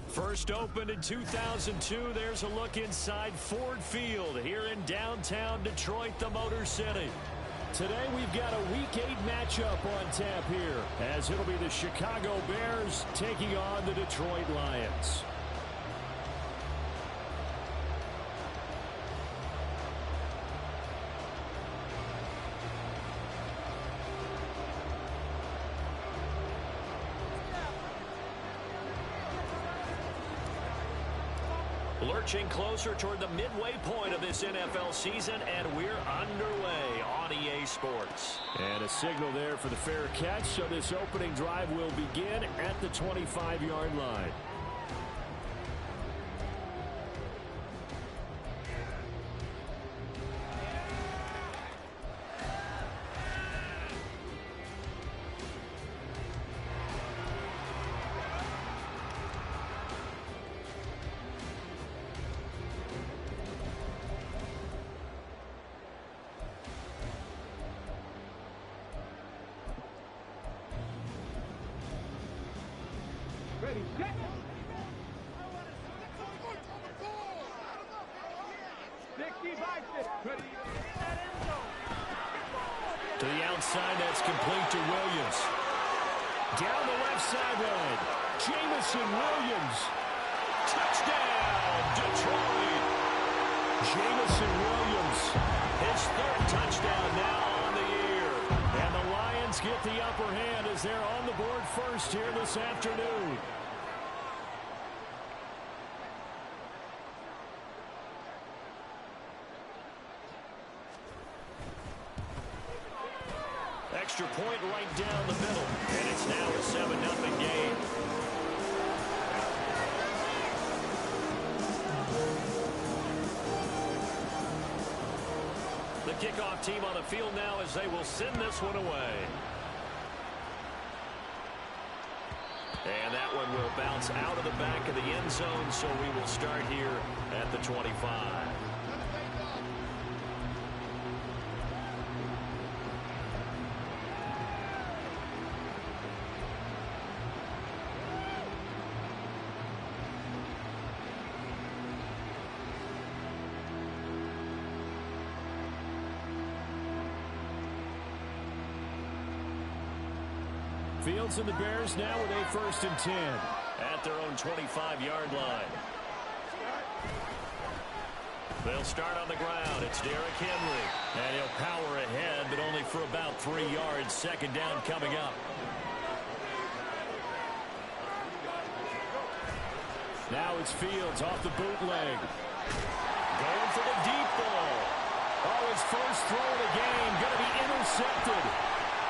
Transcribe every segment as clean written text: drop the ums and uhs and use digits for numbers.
First opened in 2002, there's a look inside Ford Field here in downtown Detroit, the Motor City. Today we've got a Week 8 matchup on tap here, as it'll be the Chicago Bears taking on the Detroit Lions. Lurching closer toward the midway point of this NFL season, and we're underway on EA Sports. And a signal there for the fair catch, so this opening drive will begin at the 25-yard line. Ready, set. To the outside, that's complete to Williams. Down the left sideline, Jamison Williams. Touchdown, Detroit. Jamison Williams, his third touchdown now on the year. And the Lions get the upper hand as they're on the board first here this afternoon. Extra point right down the middle, and it's now a 7-0 game. The kickoff team on the field now as they will send this one away. And that one will bounce out of the back of the end zone, so we will start here at the 25. Fields and the Bears now with a 1st and 10 at their own 25-yard line. They'll start on the ground. It's Derrick Henry. And he'll power ahead, but only for about 3 yards. Second down coming up. Now it's Fields off the bootleg. Going for the deep ball. Oh, his first throw of the game. Going to be intercepted.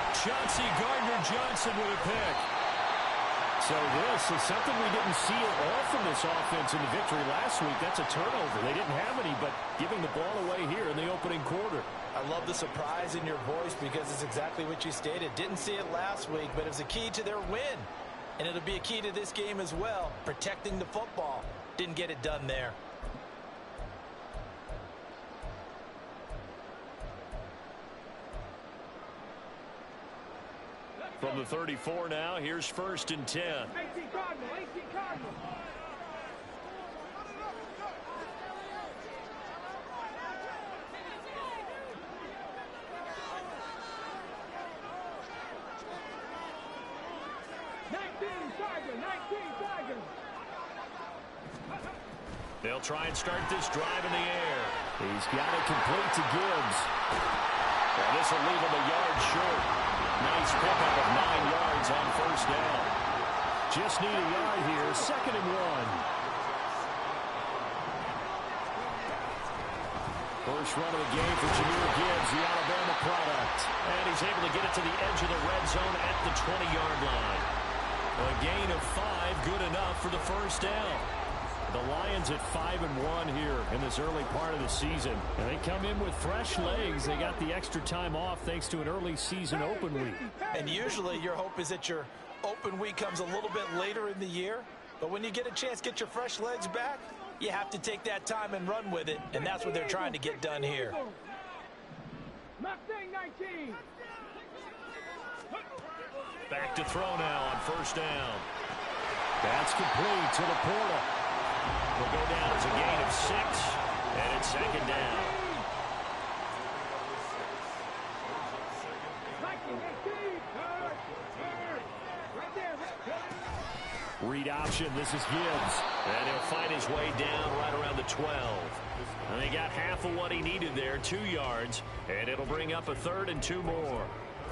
Chauncey Gardner-Johnson with a pick. So this is something we didn't see at all from this offense in the victory last week. That's a turnover. They didn't have any, but giving the ball away here in the opening quarter. I love the surprise in your voice because it's exactly what you stated. Didn't see it last week, but it was a key to their win. And it'll be a key to this game as well, protecting the football. Didn't get it done there. From the 34 now, here's 1st and 10. 18 Cardinal, 18 Cardinal. They'll try and start this drive in the air. He's got it complete to Gibbs. And this will leave him a yard short. Nice pickup of 9 yards on 1st down. Just need a yard here, 2nd and 1. First run of the game for Jahmyr Gibbs, the Alabama product. And he's able to get it to the edge of the red zone at the 20-yard line. A gain of 5, good enough for the 1st down. The Lions at 5-1 here in this early part of the season. And they come in with fresh legs. They got the extra time off thanks to an early season open week. And usually your hope is that your open week comes a little bit later in the year. But when you get a chance to get your fresh legs back, you have to take that time and run with it. And that's what they're trying to get done here. Back to throw now on 1st down. That's complete to Laporta. Will go down as a gain of 6, and it's second down. Read option. This is Gibbs. And he'll find his way down right around the 12. And he got half of what he needed there, 2 yards. And it'll bring up a 3rd and 2 more.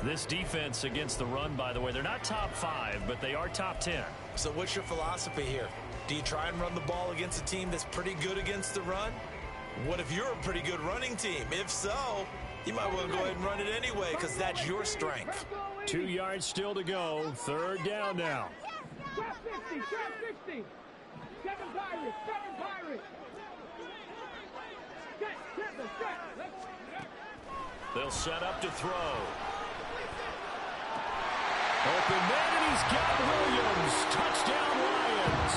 This defense against the run, by the way, they're not top 5, but they are top 10. So what's your philosophy here? Do you try and run the ball against a team that's pretty good against the run? What if you're a pretty good running team? If so, you might want to go ahead and run it anyway because that's your strength. 2 yards still to go. 3rd down now. Trap 50, trap 60. 7 Pirates, 7 Pirates. Set. They'll set up to throw. Open man, and he's got Williams. Touchdown, Lions.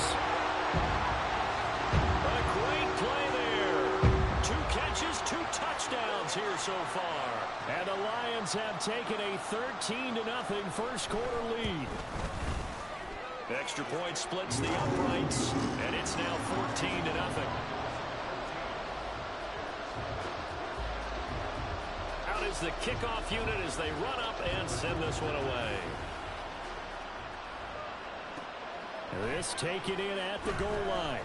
A great play there. 2 catches, 2 touchdowns here so far. And the Lions have taken a 13-0 first quarter lead. Extra point splits the uprights, and it's now 14-0. Out is the kickoff unit as they run up and send this one away. This taken in at the goal line.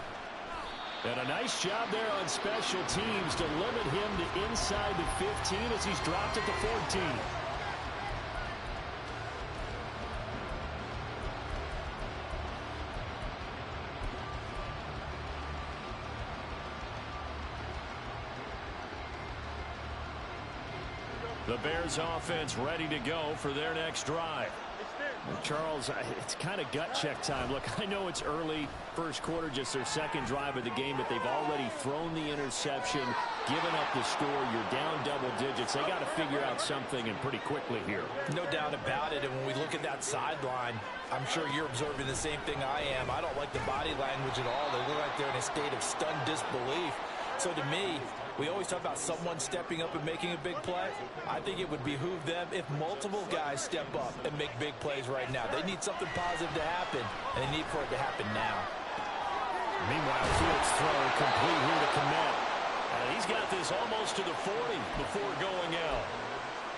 And a nice job there on special teams to limit him to inside the 15 as he's dropped at the 14. The Bears offense ready to go for their next drive. Charles, it's kind of gut check time. Look, I know it's early, first quarter, just their second drive of the game, but they've already thrown the interception, given up the score. You're down double digits. They got to figure out something, and pretty quickly here. No doubt about it. And when we look at that sideline, I'm sure you're observing the same thing I am. I don't like the body language at all. They look like they're in a state of stunned disbelief. So to me, we always talk about someone stepping up and making a big play. I think it would behoove them if multiple guys step up and make big plays right now. They need something positive to happen, and they need for it to happen now. Meanwhile, Fields' throw complete here to Kmet. He's got this almost to the 40 before going out.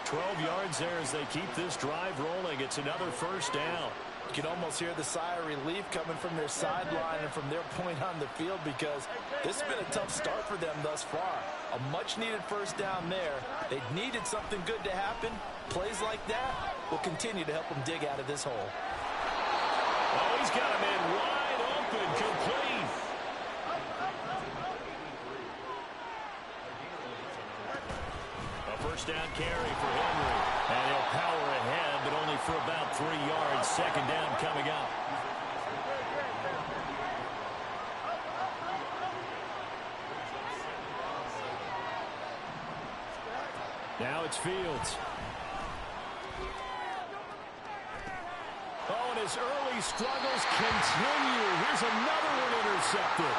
12 yards there as they keep this drive rolling. It's another first down. You can almost hear the sigh of relief coming from their sideline and from their point on the field because this has been a tough start for them thus far. A much-needed first down there. They needed something good to happen. Plays like that will continue to help them dig out of this hole. Oh, he's got a man wide open, complete. A first down carry for Henry. And he'll power ahead, but only for about 3 yards. Second down coming up. Now it's Fields. Oh, and his early struggles continue. Here's another one intercepted.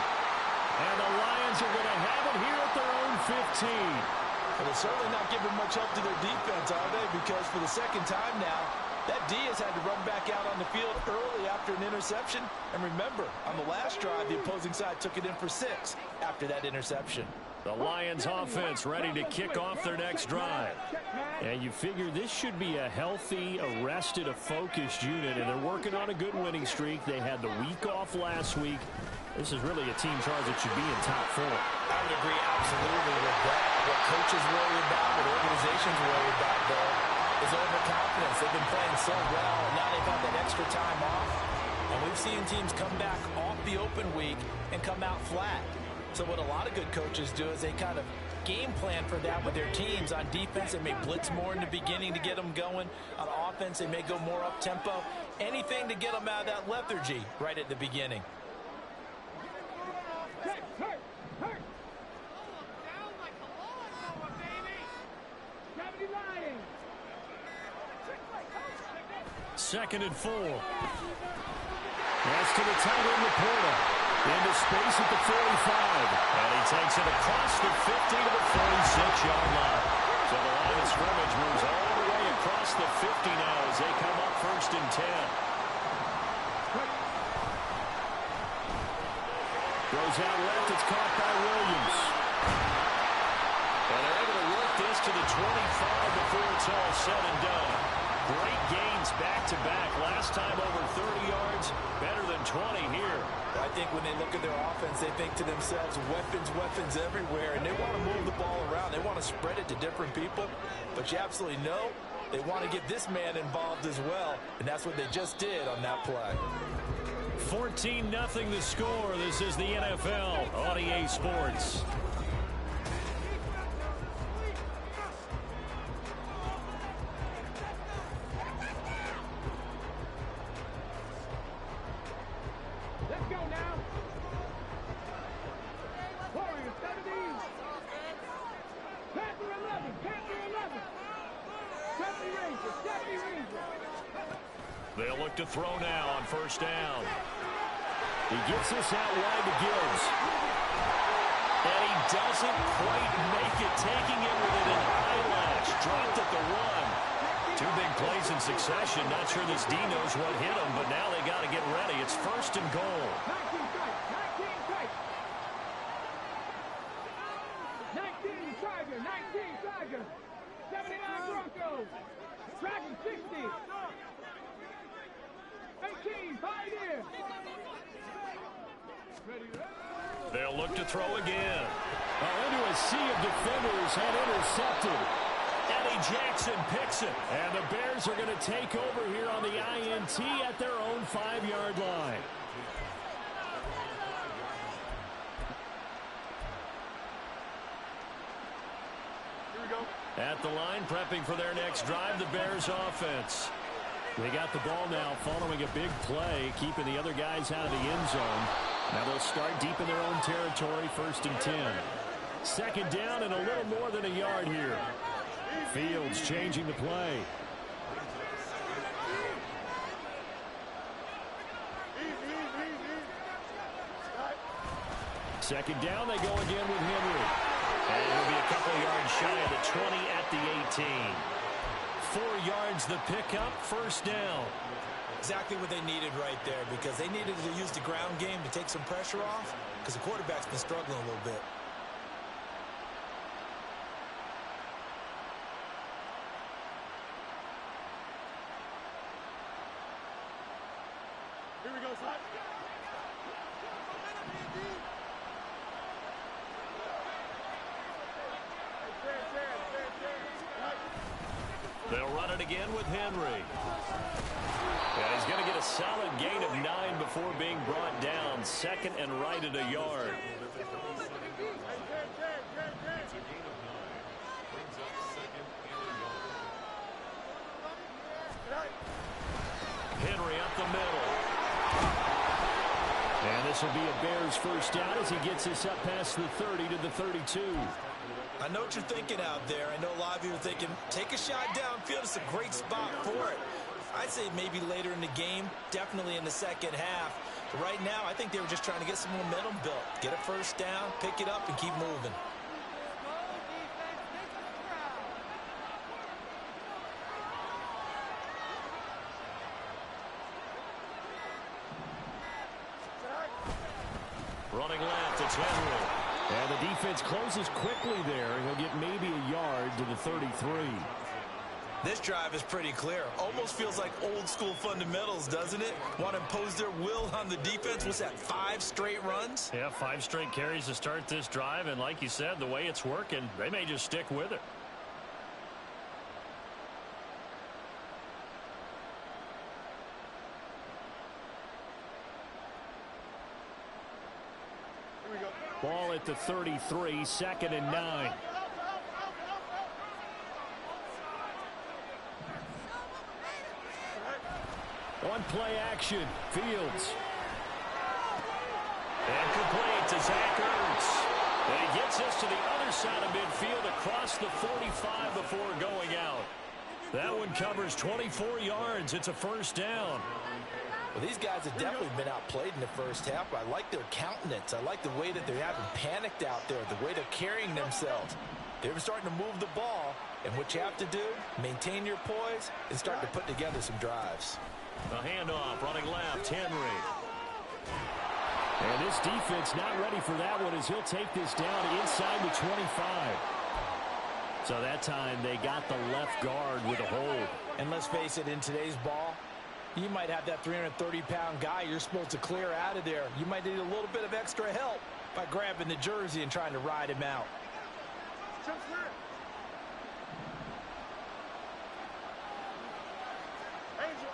And the Lions are going to have it here at their own 15. Well, they're certainly not giving much help to their defense, are they? Because for the second time now, that D has had to run back out on the field early after an interception. And remember, on the last drive, the opposing side took it in for 6 after that interception. The Lions offense ready to kick off their next drive. And you figure this should be a healthy, arrested, a focused unit, and they're working on a good winning streak. They had the week off last week. This is really a team, Charles, that should be in top 4. I would agree absolutely with that. What coaches worry about, what organizations worry about, though, is overconfidence. They've been playing so well, and now they've had that extra time off. And we've seen teams come back off the open week and come out flat. So what a lot of good coaches do is they kind of game plan for that with their teams. On defense, they may blitz more in the beginning to get them going. On offense, they may go more up-tempo. Anything to get them out of that lethargy right at the beginning. Hurt. Down like a lawnmower, baby. 70 Lions. 2nd and 4. Pass to the tight end, Laporta. Into space at the 45. And he takes it across the 50 to the 46-yard line. So the line of scrimmage moves all the way across the 50 now as they come up 1st and 10. goes out left. It's caught by Williams. And they're able to work this to the 25 before it's all said and done. Great gains back-to-back. Last time over 30 yards, better than 20 here. I think when they look at their offense, they think to themselves, weapons everywhere, and they want to move the ball around. They want to spread it to different people, but you absolutely know they want to get this man involved as well, and that's what they just did on that play. 14-0 the score. This is the NFL on EA Sports. Let's go now. Warriors, 17. Panther 11. Panther 11. 70 Rangers. 70 Rangers. They'll look to throw now on first down. He gets this out wide to Gibbs. And he doesn't quite make it, taking it with an eyelash. Dropped at the 1. Two big plays in succession. Not sure this D knows what hit him, but now they got to get ready. It's first and goal. 19 tight. 19 Tiger. 19 Tiger. 79 Broncos. Dragon 60. 18 Pioneer. They'll look to throw again. Into a sea of defenders and intercepted. Eddie Jackson picks it. And the Bears are going to take over here on the INT at their own 5-yard line. Here we go. At the line, prepping for their next drive, the Bears offense. They got the ball now following a big play, keeping the other guys out of the end zone. Now they'll start deep in their own territory, first and 10. Second down and a little more than a yard here. Fields changing the play. Second down, they go again with Henry. And it'll be a couple yards shy of the 20 at the 18. 4 yards the pickup, first down. Exactly what they needed right there, because they needed to use the ground game to take some pressure off, because the quarterback's been struggling a little bit. Here we go, son. They'll run it again with Henry. And he's going to get a solid gain of 9 before being brought down. Second and right at a yard. Henry up the middle. And this will be a Bears first down as he gets this up past the 30 to the 32. I know what you're thinking out there. I know a lot of you are thinking, take a shot downfield. It's a great spot for it. I'd say maybe later in the game, definitely in the second half. But right now, I think they were just trying to get some momentum built. Get a first down, pick it up, and keep moving. Running left, it's Henry. And the defense closes quickly there. He'll get maybe a yard to the 33. This drive is pretty clear. Almost feels like old school fundamentals, doesn't it? Want to impose their will on the defense. What's that, 5 straight runs? Yeah, 5 straight carries to start this drive. And like you said, the way it's working, they may just stick with it. Ball at the 33, second and 9. One play action, Fields. And complete to Zach Ertz. And he gets us to the other side of midfield across the 45 before going out. That one covers 24 yards. It's a first down. Well, these guys have definitely been outplayed in the first half. I like their countenance. I like the way that they're having panicked out there, the way they're carrying themselves. They're starting to move the ball, and what you have to do, maintain your poise and start to put together some drives. The handoff, running left, Henry. And this defense not ready for that one as he'll take this down inside the 25. So that time they got the left guard with a hold. And let's face it, in today's ball, you might have that 330-pound guy you're supposed to clear out of there. You might need a little bit of extra help by grabbing the jersey and trying to ride him out. Angel.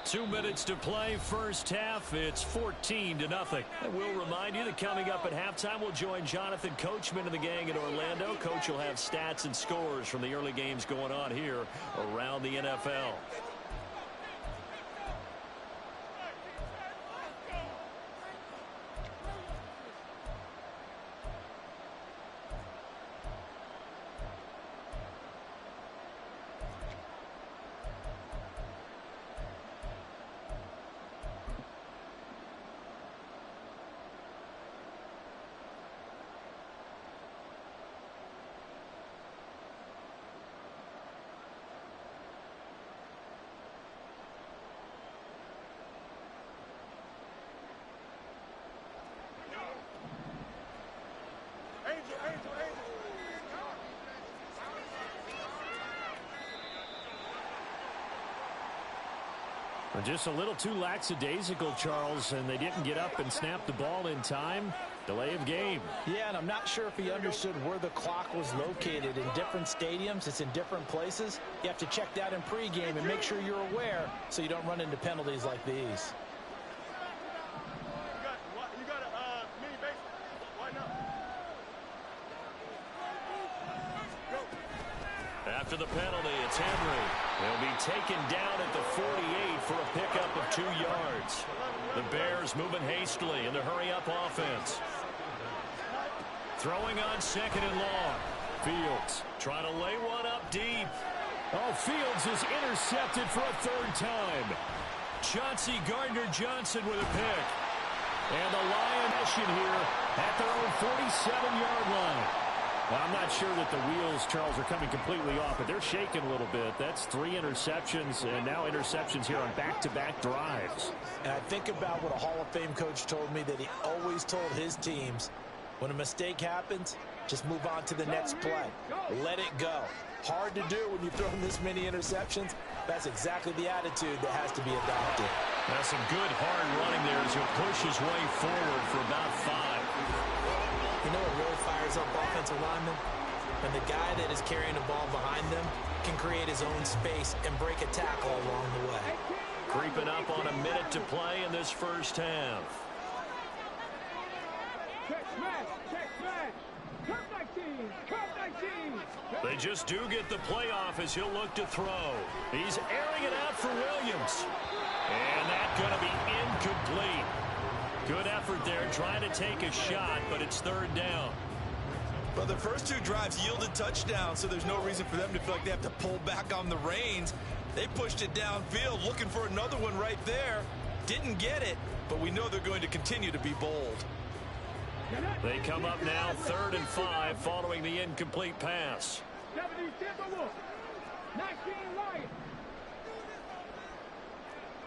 2 minutes to play, first half. It's 14-0. And we'll remind you that coming up at halftime, we'll join Jonathan Coachman and the gang in Orlando. Coach will have stats and scores from the early games going on here around the NFL. Just a little too lackadaisical, Charles, and they didn't get up and snap the ball in time. Delay of game. Yeah, and I'm not sure if he understood where the clock was located. In different stadiums, it's in different places. You have to check that in pregame and make sure you're aware so you don't run into penalties like these. You got a mini base. Why not? After the penalty, it's Henry. He'll be taken down at the 48 for a pickup of 2 yards. The Bears moving hastily in the hurry-up offense. Throwing on second and long. Fields trying to lay one up deep. Oh, Fields is intercepted for a third time. Chauncey Gardner-Johnson with a pick. And the Lions mission here at their own 47-yard line. Well, I'm not sure that the wheels, Charles, are coming completely off, but they're shaking a little bit. That's 3 interceptions, and now interceptions here on back-to-back drives. And I think about what a Hall of Fame coach told me that he always told his teams, when a mistake happens, just move on to the next play. Let it go. Hard to do when you've thrown this many interceptions. That's exactly the attitude that has to be adopted. That's some good hard running there as he'll push his way forward for about 5. You know what really fires up offensive linemen? When the guy that is carrying the ball behind them can create his own space and break a tackle along the way. Creeping up on a minute to play in this first half. Check smash. Cut 19. They just do get the playoff as he'll look to throw. He's airing it out for Williams. And that's going to be incomplete. Good effort there, trying to take a shot, but it's third down. Well, the first 2 drives yielded touchdowns, so there's no reason for them to feel like they have to pull back on the reins. They pushed it downfield, looking for another one right there. Didn't get it, but we know they're going to continue to be bold. They come up now 3rd and 5 following the incomplete pass. 70 Timberwolves. 19 Lions.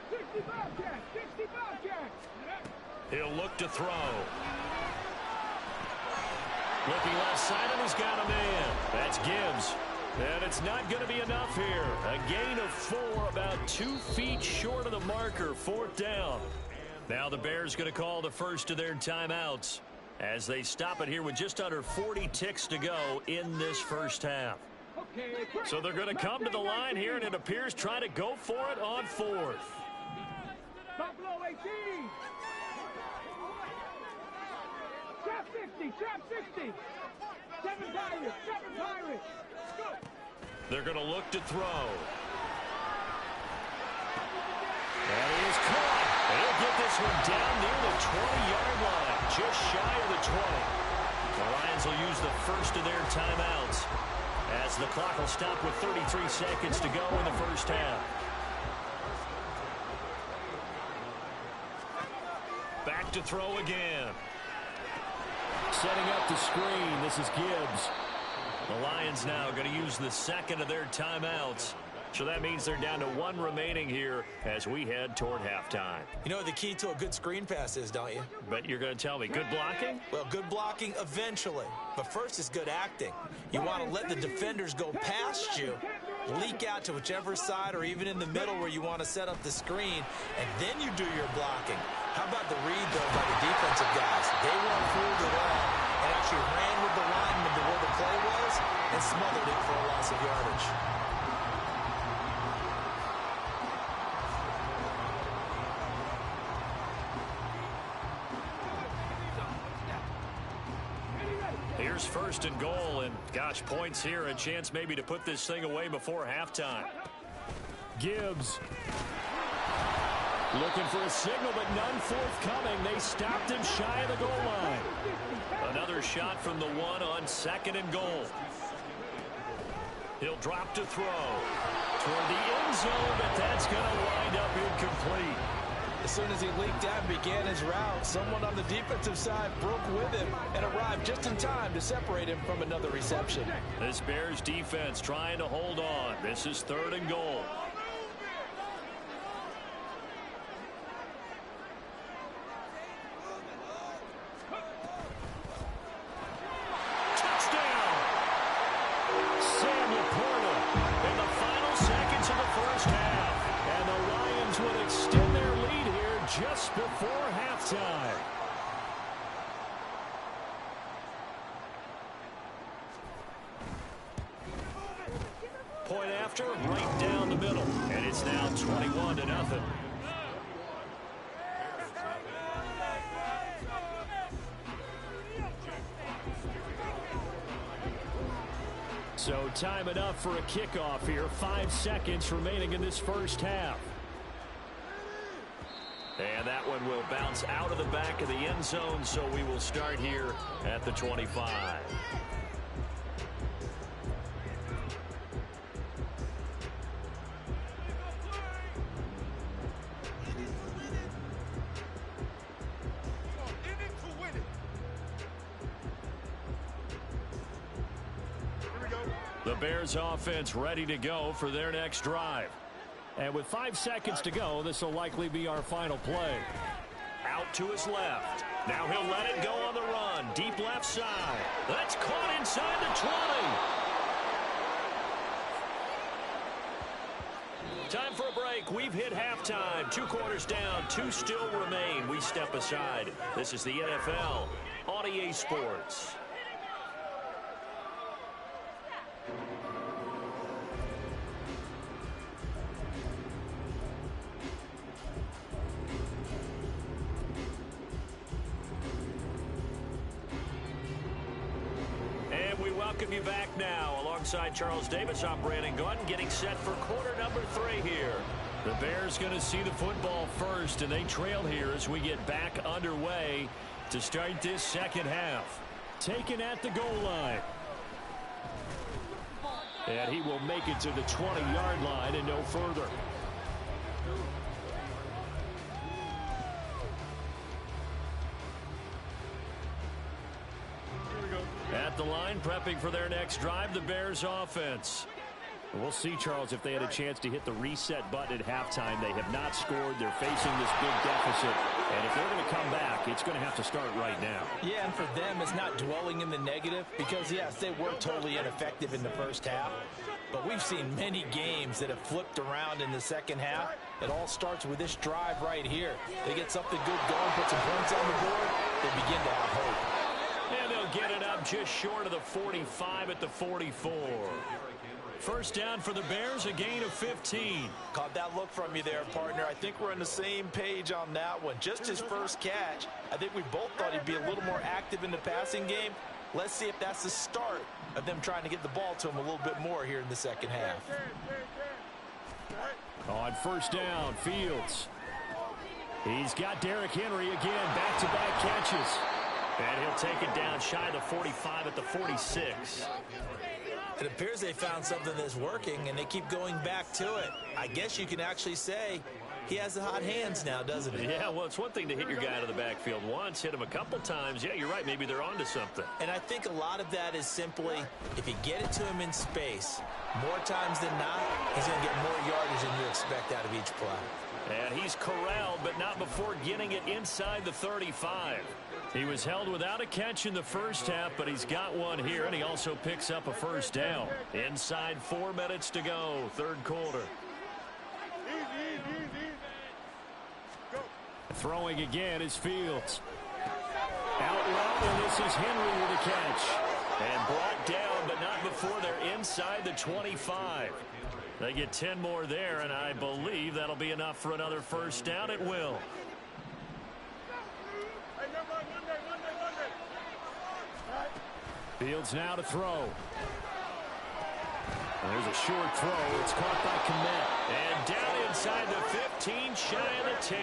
60 Bobcats. He'll look to throw. Looking left side, and he's got a man. That's Gibbs. And it's not going to be enough here. A gain of 4, about 2 feet short of the marker, 4th down. Now the Bears going to call the first of their timeouts as they stop it here with just under 40 ticks to go in this first half. So they're going to come to the line here, and it appears try to go for it on 4th. Buffalo 18. Trap 60. 7 Pirates. Go. They're going to look to throw. And he is caught. They'll get this one down near the 20-yard line, just shy of the 20. The Lions will use the first of their timeouts as the clock will stop with 33 seconds to go in the first half. Back to throw again. Setting up the screen. This is Gibbs. The Lions now going to use the second of their timeouts So that means they're down to 1 remaining here as we head toward halftime. You know what the key to a good screen pass is, don't you? But you're going to tell me, good blocking? Well, good blocking eventually. But first is good acting. You want to let the defenders go past you, leak out to whichever side or even in the middle where you want to set up the screen, and then you do your blocking. How about the read, though, by the defensive guys? They weren't fooled at all and actually ran with the lineman to where the play was and smothered it for a loss of yardage. Here's 1st and goal, and gosh, points here, a chance maybe to put this thing away before halftime. Gibbs looking for a signal, but none forthcoming. They stopped him shy of the goal line. Another shot from the 1 on 2nd and goal. He'll drop to throw toward the end zone, but that's going to wind up incomplete. As soon as he leaked out and began his route, someone on the defensive side broke with him and arrived just in time to separate him from another reception. This Bears defense trying to hold on. This is 3rd and goal. Touchdown! Sam Laporta in the final seconds of the first half. And the Lions will extend their lead here just before halftime. Point after, right down the middle. And it's now 21-0. So time enough for a kickoff here. 5 seconds remaining in this first half. And that one will bounce out of the back of the end zone, so we will start here at the 25. The Bears offense ready to go for their next drive. And with 5 seconds to go, this will likely be our final play. Out to his left. Now he'll let it go on the run. Deep left side. That's caught inside the 20. Time for a break. We've hit halftime. 2 quarters down. 2 still remain. We step aside. This is the NFL on EA Sports. Welcome you back now. Alongside Charles Davis, I'm Brandon Gordon, getting set for quarter number 3 here. The Bears going to see the football first, and they trail here as we get back underway to start this second half. Taken at the goal line. And he will make it to the 20-yard line and no further. At the line, prepping for their next drive, the Bears offense. We'll see, Charles, if they had a chance to hit the reset button at halftime. They have not scored. They're facing this big deficit. And if they're going to come back, it's going to have to start right now. Yeah, and for them, it's not dwelling in the negative because, yes, they were totally ineffective in the first half. But we've seen many games that have flipped around in the second half. It all starts with this drive right here. They get something good going, put some points on the board, they begin to have hope. And they'll get it up just short of the 45 at the 44. First down for the Bears, a gain of 15. Caught that look from you there, partner. I think we're on the same page on that one. Just his first catch. I think we both thought he'd be a little more active in the passing game. Let's see if that's the start of them trying to get the ball to him a little bit more here in the second half. On first down, Fields. He's got Derrick Henry again, back-to-back catches. And he'll take it down shy of the 45 at the 46. It appears they found something that's working, and they keep going back to it. I guess you can actually say He has the hot hands now, doesn't he? Yeah, well, it's one thing to hit your guy out of the backfield once, hit him a couple times. Yeah, you're right. Maybe they're onto something. And I think a lot of that is simply, if you get it to him in space, more times than not, he's going to get more yardage than you expect out of each play. And he's corralled, but not before getting it inside the 35. He was held without a catch in the first half, but he's got one here, and he also picks up a first down. Inside 4 minutes to go, third quarter. Throwing again is Fields. Out route, and this is Henry with a catch. And brought down, but not before they're inside the 25. They get 10 more there, and I believe that'll be enough for another first down. It will. Fields now to throw. There's a short throw. It's caught by Kmet. And down inside the 15, shy of the 10.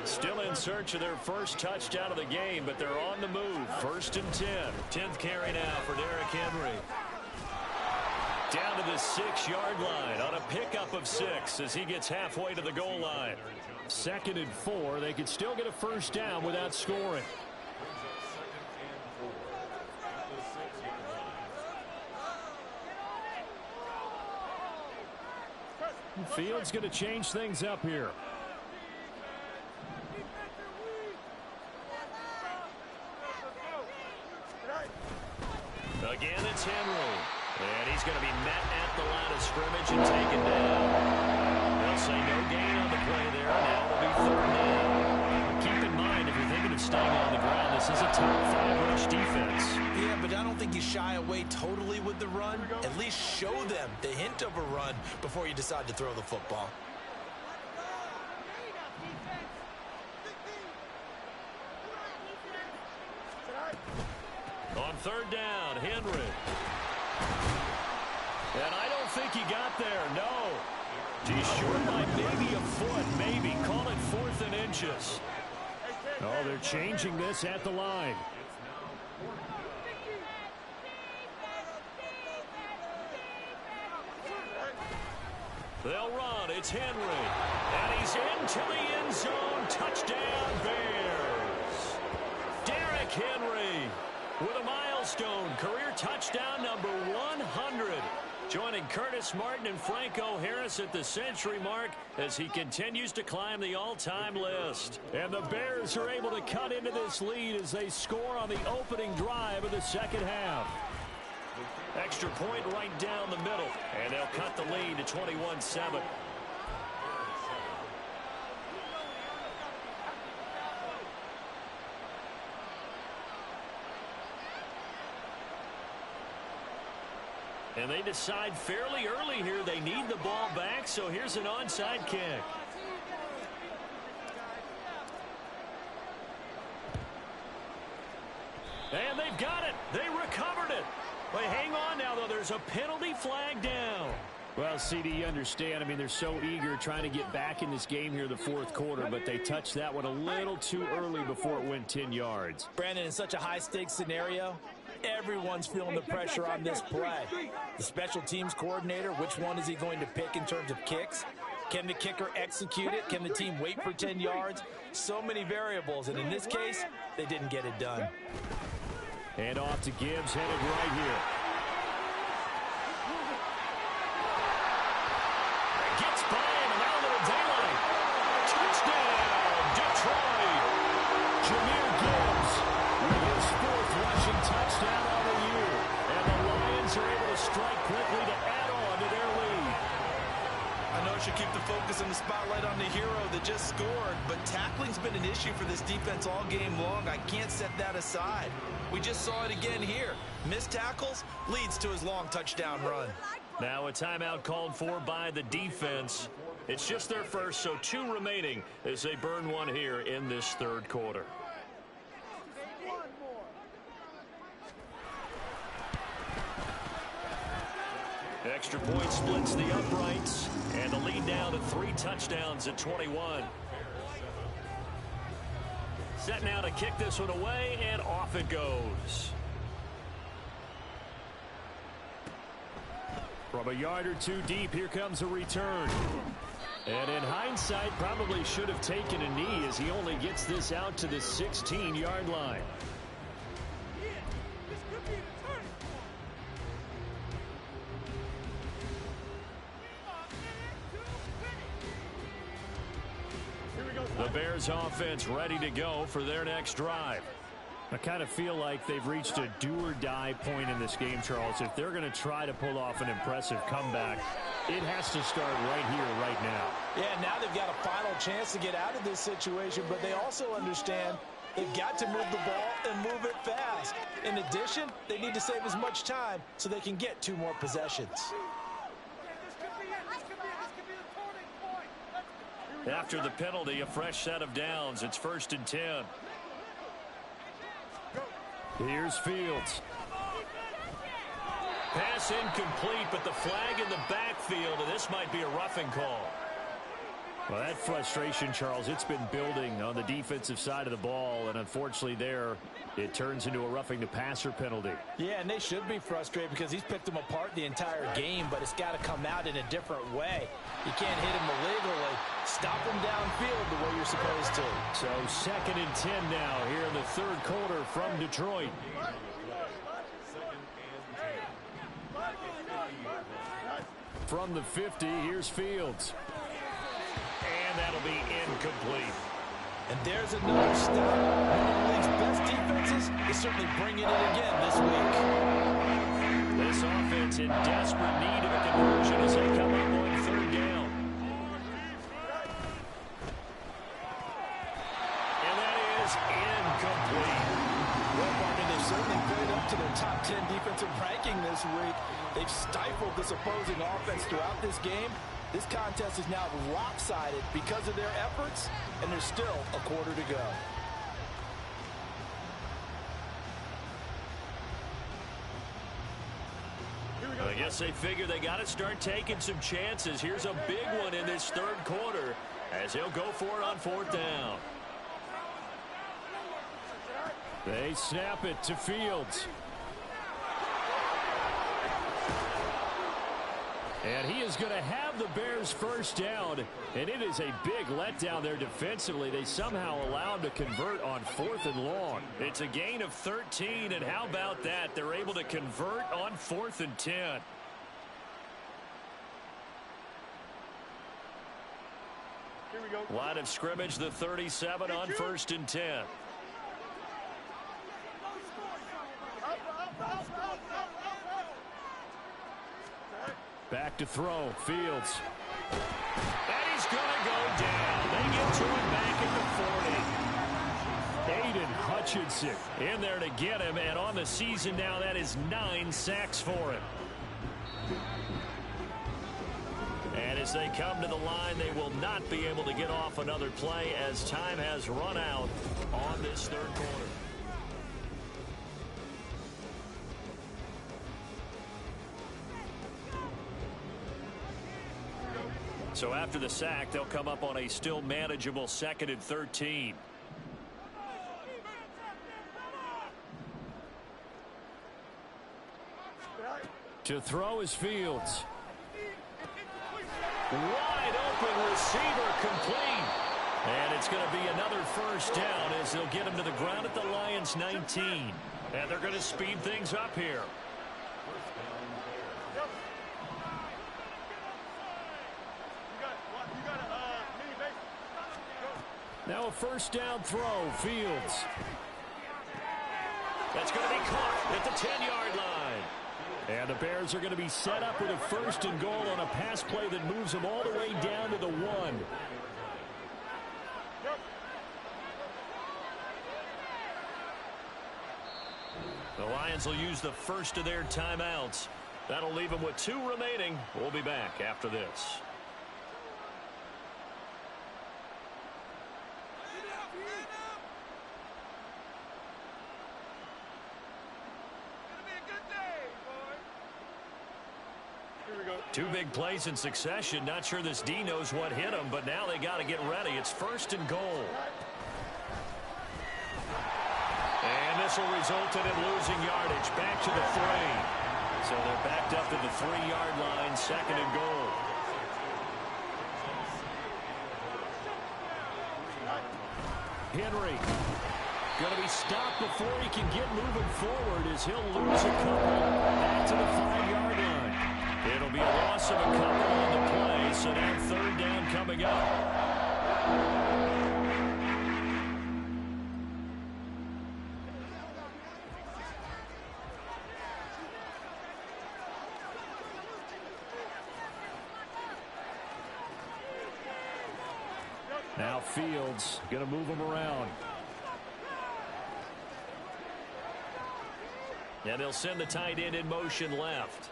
Still in search of their first touchdown of the game, but they're on the move. First and 10. 10th carry now for Derrick Henry. Down to the 6-yard line on a pickup of 6 as he gets halfway to the goal line. 2nd and 4. They could still get a first down without scoring. Fields going to change things up here. Again, it's Henry. And he's going to be met at the line of scrimmage and taken down. They'll say no gain on the play there. Now it'll be 3rd down. Keep in mind, if you're thinking of staying on the ground, this is a top 5 rush defense. Yeah, but I don't think you shy away totally with the run. At least show them the hint of a run before you decide to throw the football. On 3rd down, Henry. And I don't think he got there, no. He's short by maybe a foot, maybe. Call it 4th and inches. Oh, they're changing this at the line. They'll run. It's Henry. And he's into the end zone. Touchdown, Bears. Derrick Henry with a milestone. Career touchdown number 100. Joining Curtis Martin and Franco Harris at the century mark as he continues to climb the all-time list. And the Bears are able to cut into this lead as they score on the opening drive of the second half. Extra point right down the middle, and they'll cut the lead to 21-7. And they decide fairly early here they need the ball back, so here's an onside kick. And they've got it. They recovered it. But hang on now, though. There's a penalty flag down. Well, CD, you understand. I mean, they're so eager trying to get back in this game here the 4th quarter, but they touched that one a little too early before it went 10 yards. Brandon, in such a high-stakes scenario, everyone's feeling the pressure on this play. The special teams coordinator, which one is he going to pick in terms of kicks? Can the kicker execute it? Can the team wait for 10 yards? So many variables, and in this case, they didn't get it done. And off to Gibbs, headed right here. Gets by him, and out of the daylight. Touchdown, Detroit. Jahmyr Gibbs with his 4th rushing touchdown on the year. And the Lions are able to strike quickly to add on to their lead. I know I should keep the focus and the spotlight on the hero that just scored, but tackling's been an issue for this defense all game long. I can't set that aside. We just saw it again here. Missed tackles leads to his long touchdown run. Now a timeout called for by the defense. It's just their first, so 2 remaining as they burn one here in this 3rd quarter. Extra point splits the uprights, and the lead down to 3 touchdowns at 21. Set now to kick this one away, and off it goes. From a yard or 2 deep, here comes a return. And in hindsight, probably should have taken a knee as he only gets this out to the 16-yard line. The Bears offense ready to go for their next drive. I kind of feel like they've reached a do-or-die point in this game, Charles. If they're going to try to pull off an impressive comeback, it has to start right here, right now. Yeah, now they've got a final chance to get out of this situation, but they also understand they've got to move the ball and move it fast. In addition, they need to save as much time so they can get 2 more possessions. After the penalty, a fresh set of downs. It's 1st and 10. Here's Fields. Pass incomplete, but the flag in the backfield, and this might be a roughing call. Well, that frustration, Charles, it's been building on the defensive side of the ball, and unfortunately there, it turns into a roughing the passer penalty. Yeah, and they should be frustrated because he's picked them apart the entire game, but it's got to come out in a different way. You can't hit him illegally. Stop him downfield the way you're supposed to. So 2nd and 10 now here in the 3rd quarter from Detroit. From the 50, here's Fields. And that'll be incomplete. And there's another stop. One of the league's best defenses is certainly bringing it again this week. This offense in desperate need of a conversion as they come up on 3rd down. And that is incomplete. Well, Barney, they've certainly played up to their top 10 defensive ranking this week. They've stifled this opposing offense throughout this game. This contest is now lopsided because of their efforts, and there's still a quarter to go. I guess they figure they got to start taking some chances. Here's a big one in this 3rd quarter as he'll go for it on 4th down. They snap it to Fields. And he is going to have the Bears 1st down, and it is a big letdown there defensively. They somehow allowed to convert on 4th and long. It's a gain of 13, and how about that? They're able to convert on 4th and 10. Here we go. Line of scrimmage, the 37 on 1st and 10. Back to throw, Fields. And he's going to go down. They get to him back at the 40. Aiden Hutchinson in there to get him, and on the season now, that is 9 sacks for him. And as they come to the line, they will not be able to get off another play as time has run out on this 3rd quarter. So after the sack, they'll come up on a still manageable 2nd and 13. To throw is Fields. Wide open receiver complete. And it's going to be another 1st down as they'll get him to the ground at the Lions 19. And they're going to speed things up here. Now a 1st down throw, Fields. That's going to be caught at the 10-yard line. And the Bears are going to be set up with a 1st and goal on a pass play that moves them all the way down to the 1. The Lions will use the first of their timeouts. That'll leave them with 2 remaining. We'll be back after this. Two big plays in succession. Not sure this D knows what hit him, but now they got to get ready. It's 1st and goal. And this will result in him losing yardage. Back to the 3. So they're backed up to the 3-yard line, 2nd and goal. Henry. Going to be stopped before he can get moving forward as he'll lose a couple back to the 5-yard line. It'll be a loss of a couple on the play, so now third down coming up. Now Fields going to move him around. And they'll send the tight end in motion left.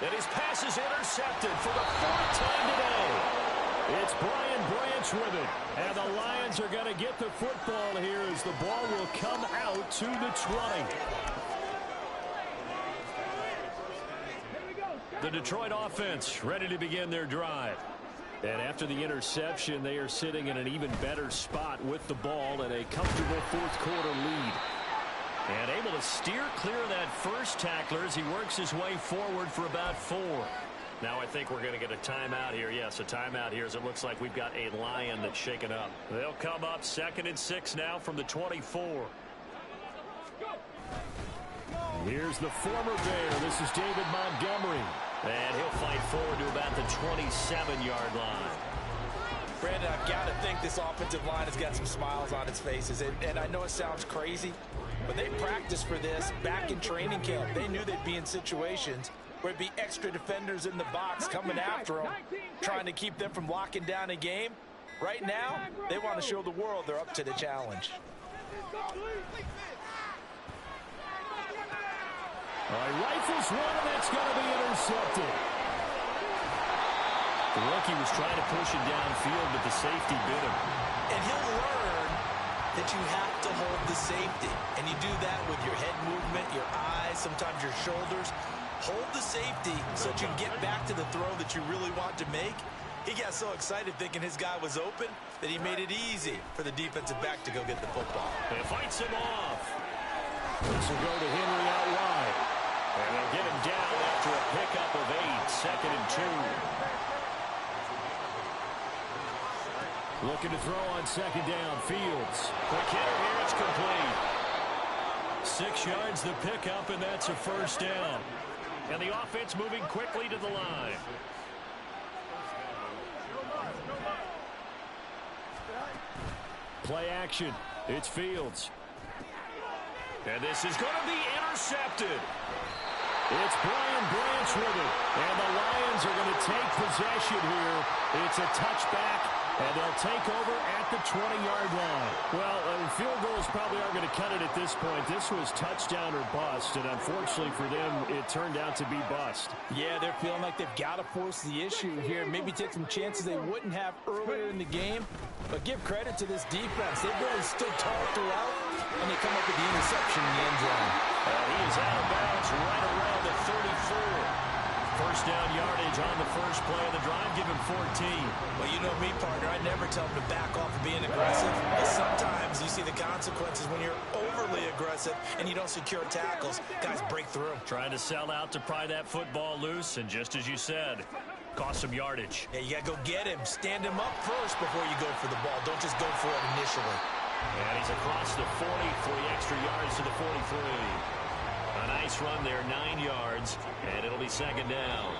And his pass is intercepted for the 4th time today. It's Brian Branch with it. And the Lions are going to get the football here as the ball will come out to the 20. The Detroit offense ready to begin their drive. And after the interception, they are sitting in an even better spot with the ball and a comfortable 4th quarter lead. And able to steer clear of that first tackler as he works his way forward for about 4. Now I think we're going to get a timeout here. Yes, a timeout here as it looks like we've got a Lion that's shaken up. They'll come up 2nd and 6 now from the 24. Here's the former Bear. This is David Montgomery. And he'll fight forward to about the 27-yard line. Brandon, I've got to think this offensive line has got some smiles on its faces. And I know it sounds crazy, but they practiced for this back in training camp. They knew they'd be in situations where it'd be extra defenders in the box coming after them, trying to keep them from locking down a game. Right now, they want to show the world they're up to the challenge. All right, rifles one, and that's going to be intercepted. The rookie was trying to push him downfield, but the safety bit him. And he'll learn that you have to hold the safety. And you do that with your head movement, your eyes, sometimes your shoulders. Hold the safety so that you can get back to the throw that you really want to make. He got so excited thinking his guy was open that he made it easy for the defensive back to go get the football. It fights him off. This will go to Henry out wide. And they'll get him down after a pickup of 8, 2nd and 2. Looking to throw on 2nd down. Fields. Quick hitter here. It's complete. 6 yards the pickup, and that's a 1st down. And the offense moving quickly to the line. Play action. It's Fields. And this is going to be intercepted. It's Brian Branch with it. And the Lions are going to take possession here. It's a touchback, and they'll take over at the 20-yard line. Well, field goals probably aren't going to cut it at this point. This was touchdown or bust, and unfortunately for them, it turned out to be bust. Yeah, they're feeling like they've got to force the issue here. Maybe take some chances they wouldn't have earlier in the game. But give credit to this defense. They've really stood tall throughout, and they come up with the interception in the end zone. He is out of bounds right around the 34. 1st down yardage on the first play of the drive. Give him 14. Well, you know me, partner. I never tell him to back off of being aggressive. But sometimes you see the consequences when you're overly aggressive and you don't secure tackles. Guys break through. Trying to sell out to pry that football loose, and just as you said, cost some yardage. Yeah, you got to go get him. Stand him up first before you go for the ball. Don't just go for it initially. And he's across the 40 for the extra yards to the 43. A nice run there, 9 yards, and it'll be 2nd down.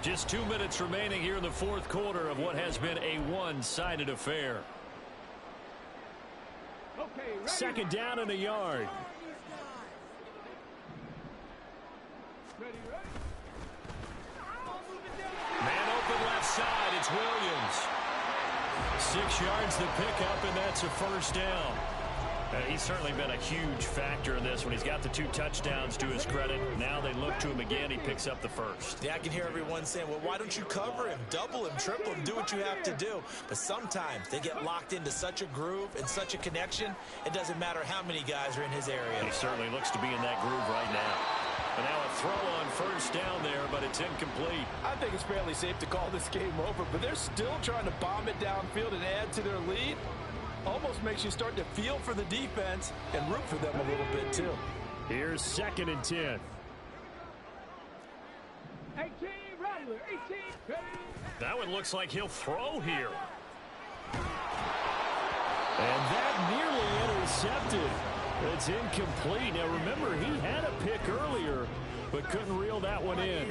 Just 2 minutes remaining here in the 4th quarter of what has been a one-sided affair. 2nd down and a yard. Man open left side, it's Williams. 6 yards the pickup, and that's a 1st down. He's certainly been a huge factor in this when he's got the 2 touchdowns to his credit. Now they look to him again. He picks up the 1st. Yeah, I can hear everyone saying, well, why don't you cover him, double him, triple him, do what you have to do. But sometimes they get locked into such a groove and such a connection, it doesn't matter how many guys are in his area. He certainly looks to be in that groove right now. And now a throw on 1st down there, but it's incomplete. I think it's fairly safe to call this game over, but they're still trying to bomb it downfield and add to their lead. Almost makes you start to feel for the defense and root for them a little bit, too. Here's 2nd and 10. 18, Rattler, 18, That one looks like he'll throw here. And that nearly intercepted. It's incomplete. Now remember, he had a pick earlier, but couldn't reel that one in.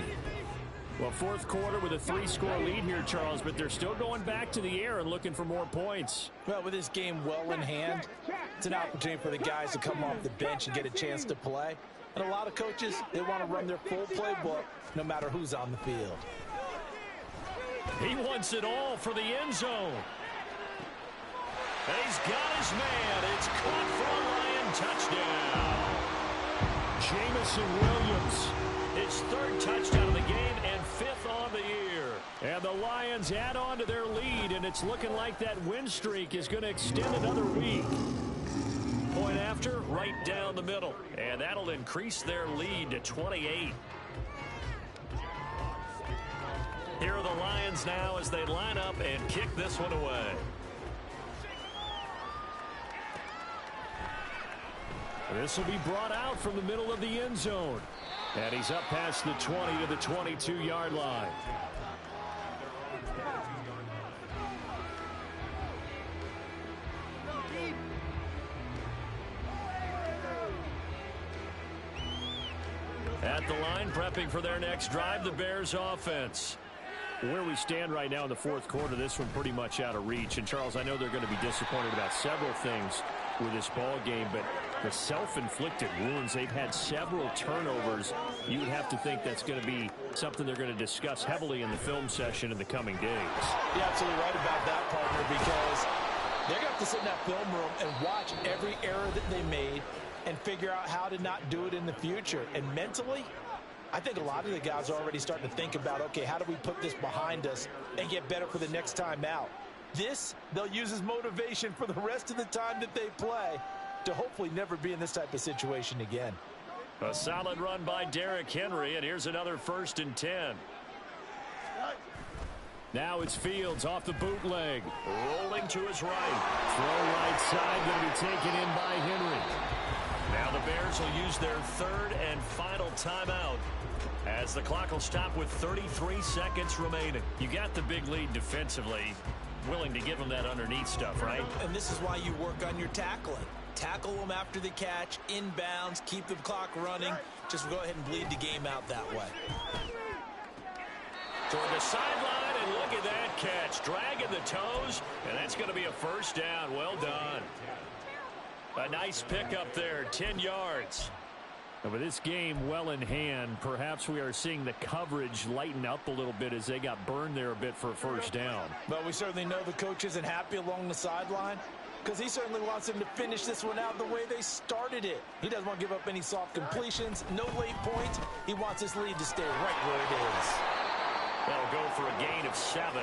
Well, fourth quarter with a 3-score lead here, Charles, but they're still going back to the air and looking for more points. Well, with this game well in hand, it's an opportunity for the guys to come off the bench and get a chance to play. And a lot of coaches, they want to run their full playbook no matter who's on the field. He wants it all for the end zone. And he's got his man. It's caught for a Lion touchdown. Jamison Williams, his 3rd touchdown of the game and 5th on the year. And the Lions add on to their lead, and it's looking like that win streak is going to extend another week. Point after, right down the middle. And that'll increase their lead to 28. Here are the Lions now as they line up and kick this one away. This will be brought out from the middle of the end zone. And he's up past the 20 to the 22-yard line. At the line, prepping for their next drive, the Bears offense. Where we stand right now in the fourth quarter, this one pretty much out of reach. And, Charles, I know they're going to be disappointed about several things with this ball game, but the self-inflicted wounds, they've had several turnovers. You would have to think that's going to be something they're going to discuss heavily in the film session in the coming days. You're absolutely right about that, partner, because they're going to have to sit in that film room and watch every error that they made and figure out how to not do it in the future. And mentally, I think a lot of the guys are already starting to think about, okay, how do we put this behind us and get better for the next time out? This, they'll use as motivation for the rest of the time that they play to hopefully never be in this type of situation again. A solid run by Derrick Henry, and here's another 1st and 10. Now it's Fields off the bootleg. Rolling to his right. Throw right side, going to be taken in by Henry. Now the Bears will use their 3rd and final timeout as the clock will stop with 33 seconds remaining. You got the big lead defensively. Willing to give them that underneath stuff, right? And this is why you work on your tackling. Tackle them after the catch, inbounds, keep the clock running. Just go ahead and bleed the game out that way. Toward the sideline, and look at that catch. Dragging the toes, and that's going to be a 1st down. Well done. A nice pickup there, 10 yards. And with this game well in hand, perhaps we are seeing the coverage lighten up a little bit as they got burned there a bit for a 1st down. But we certainly know the coach isn't happy along the sideline because he certainly wants them to finish this one out the way they started it. He doesn't want to give up any soft completions, no late points. He wants his lead to stay right where it is. They'll go for a gain of 7,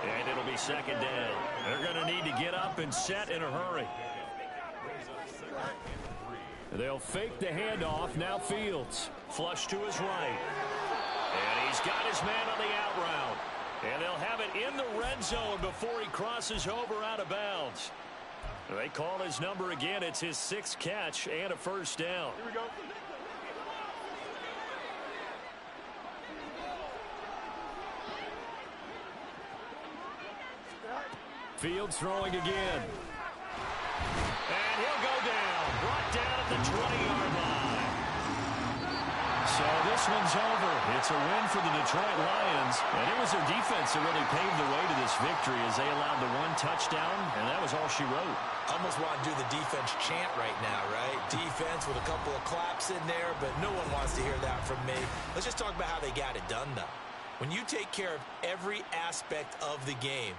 and it'll be 2nd down. They're going to need to get up and set in a hurry. They'll fake the handoff. Now Fields. Flush to his right. And he's got his man on the out route. And they'll have it in the red zone before he crosses over out of bounds. They call his number again. It's his 6th catch and a 1st down. Here we go. Fields throwing again. And he'll go down. Brought down at the 20-yard line. So this one's over. It's a win for the Detroit Lions. And it was their defense that really paved the way to this victory as they allowed the 1 touchdown, and that was all she wrote. Almost want to do the defense chant right now, right? Defense with a couple of claps in there, but no one wants to hear that from me. Let's just talk about how they got it done, though. When you take care of every aspect of the game,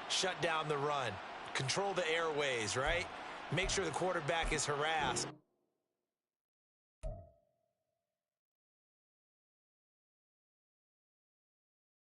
shut down the run, control the airways, right? Make sure the quarterback is harassed.